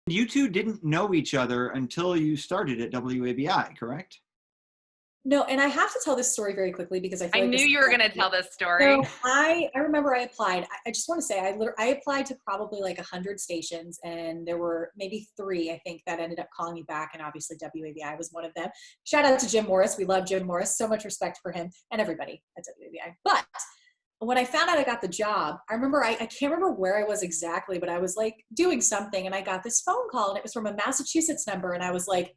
You two didn't know each other until you started at WABI, correct? No, and I have to tell this story very quickly because I feel I like knew this you were going to tell this story. So I remember I applied. I just want to say I applied to probably like 100 stations, and there were maybe 3, I think, that ended up calling me back, and obviously WABI was one of them. Shout out to Jim Morris. We love Jim Morris. So much respect for him and everybody at WABI. But when I found out I got the job, I remember, I can't remember where I was exactly, but I was like doing something, and I got this phone call, and it was from a Massachusetts number, and I was like,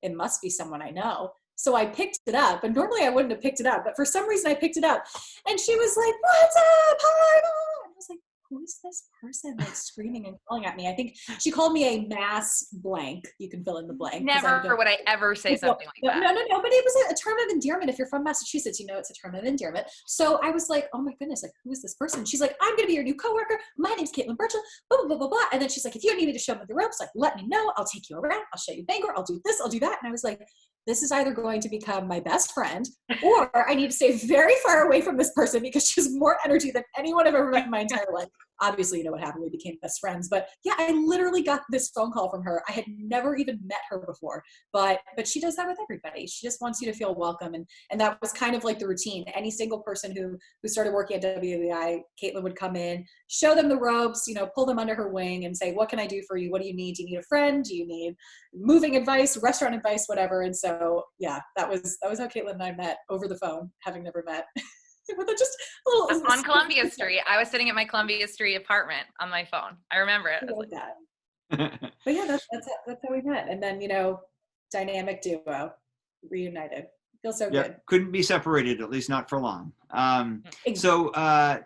it must be someone I know. So I picked it up, and normally I wouldn't have picked it up, but for some reason I picked it up, and she was like, "What's up? Hi, Mom." And I was like, who is this person that's screaming and calling at me? I think she called me a mass blank. You can fill in the blank. Never would I ever say something like that. No, but it was a term of endearment. If you're from Massachusetts, you know it's a term of endearment. So I was like, oh my goodness, like, who is this person? She's like, I'm going to be your new coworker. My name's Caitlin Burchill, blah, blah, blah, blah, blah. And then she's like, if you need me to show me the ropes, like, let me know. I'll take you around. I'll show you Bangor. I'll do this. I'll do that. And I was like, this is either going to become my best friend, or I need to stay very far away from this person because she has more energy than anyone I've ever met in my entire life. Obviously, you know what happened. We became best friends. But yeah, I literally got this phone call from her. I had never even met her before, but she does that with everybody. She just wants you to feel welcome. And that was kind of like the routine. Any single person who started working at WABI, Caitlin would come in, show them the ropes, you know, pull them under her wing and say, what can I do for you? What do you need? Do you need a friend? Do you need moving advice, restaurant advice, whatever? And so, yeah, that was how Caitlin and I met over the phone, having never met. With just a little, on Columbia Street. I was sitting at my Columbia Street apartment on my phone. I remember it. I like that. But yeah, that's how we met. And then, you know, dynamic duo, reunited. Feels so good. Couldn't be separated, at least not for long. So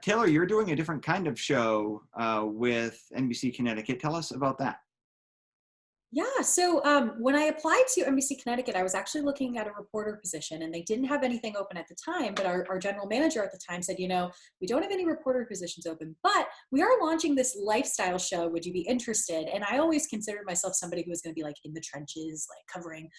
Taylor, you're doing a different kind of show with NBC Connecticut. Tell us about that. Yeah, so when I applied to NBC Connecticut, I was actually looking at a reporter position, and they didn't have anything open at the time, but our general manager at the time said, you know, we don't have any reporter positions open, but we are launching this lifestyle show. Would you be interested? And I always considered myself somebody who was going to be like in the trenches, like covering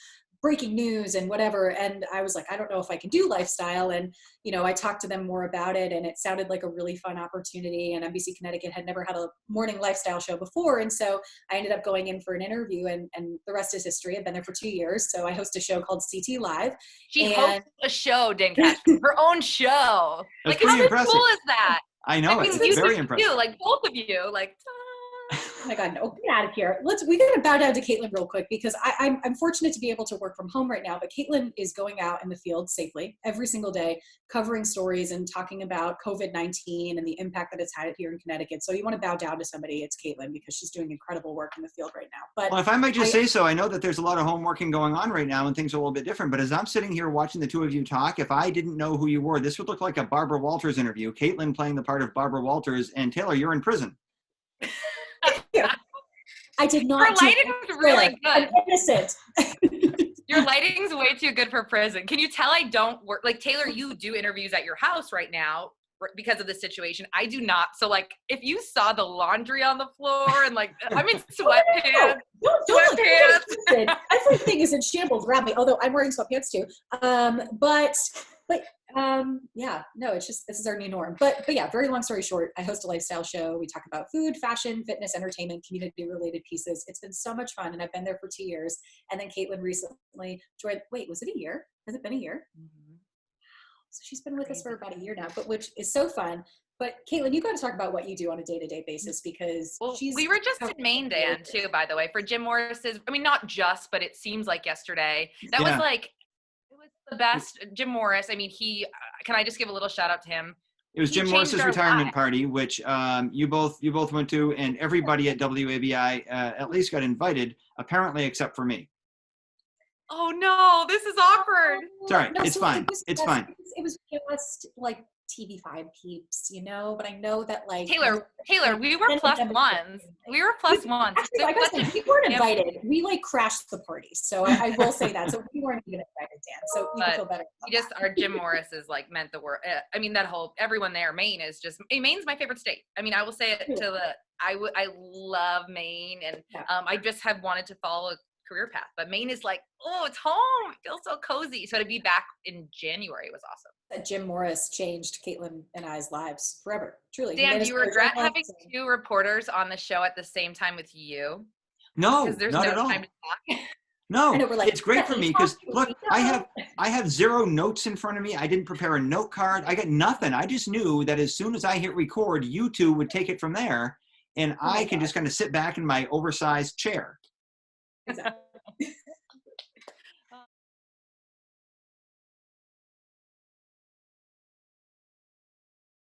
breaking news and whatever. And I was like, I don't know if I can do lifestyle. And, you know, I talked to them more about it, and it sounded like a really fun opportunity. And NBC Connecticut had never had a morning lifestyle show before. And so I ended up going in for an interview, and the rest is history. I've been there for 2 years. So I host a show called CT Live. She hosts a show, Danny Cashman, her own show. That's like, how impressive. cool is that? I know, I mean, it's very impressive. You, like both of you, like. Oh my God, no, get out of here. We got to bow down to Caitlin real quick, because I'm fortunate to be able to work from home right now, but Caitlin is going out in the field safely every single day, covering stories and talking about COVID-19 and the impact that it's had here in Connecticut. So you want to bow down to somebody, it's Caitlin, because she's doing incredible work in the field right now. But well, if I might just say so, I know that there's a lot of homeworking going on right now and things are a little bit different, but as I'm sitting here watching the two of you talk, if I didn't know who you were, this would look like a Barbara Walters interview. Caitlin playing the part of Barbara Walters, and Taylor, you're in prison. Yeah. I did not. Your lighting's really good. I'm innocent. Your lighting's way too good for prison. Can you tell I don't work? Like, Taylor, you do interviews at your house right now because of the situation. I do not. So, like, if you saw the laundry on the floor and, like, I'm in sweatpants. Sweatpants. Everything is in shambles around me, although I'm wearing sweatpants too. Yeah, no, it's just, this is our new norm. But yeah, very long story short, I host a lifestyle show. We talk about food, fashion, fitness, entertainment, community related pieces. It's been so much fun, and I've been there for 2 years. And then Caitlin recently joined, wait, was it a year? Has it been a year? Mm-hmm. So she's been with us for about a year now, but which is so fun. But Caitlin, you got to talk about what you do on a day-to-day basis, because we were just in Maine, Dan, too, by the way, for Jim Morris's, I mean, not just, but it seems like yesterday. That was like, the best. Jim Morris, I mean, can I just give a little shout out to him? It was Jim Morris's retirement party, which you both went to, and everybody at WABI at least got invited, apparently except for me. Oh no, this is awkward. It's all right. It's fine. It's fine. It was just like TV5 peeps, you know, but I know that, like, Taylor, we were plus ones. We were plus ones. Actually, like I said, we weren't invited. We like crashed the party. So I will say that. So we weren't even invited, Dan. So you can feel better. Our Jim Morris is like meant the word. I mean, everyone there, Maine is just, Maine's my favorite state. I mean, I will say it I love Maine, and I just have wanted to follow a career path, but Maine is like, oh, it's home. It feels so cozy. So to be back in January was awesome. Jim Morris changed Caitlin and I's lives forever. Truly. Dan, do you regret having 2 reporters on the show at the same time with you? No, Because there's not no at all. time to talk. No, I know, we're like, it's great for me because look, "No." I have zero notes in front of me. I didn't prepare a note card. I got nothing. I just knew that as soon as I hit record, you two would take it from there, and Oh my I can God. just kind of sit back in my oversized chair. Exactly.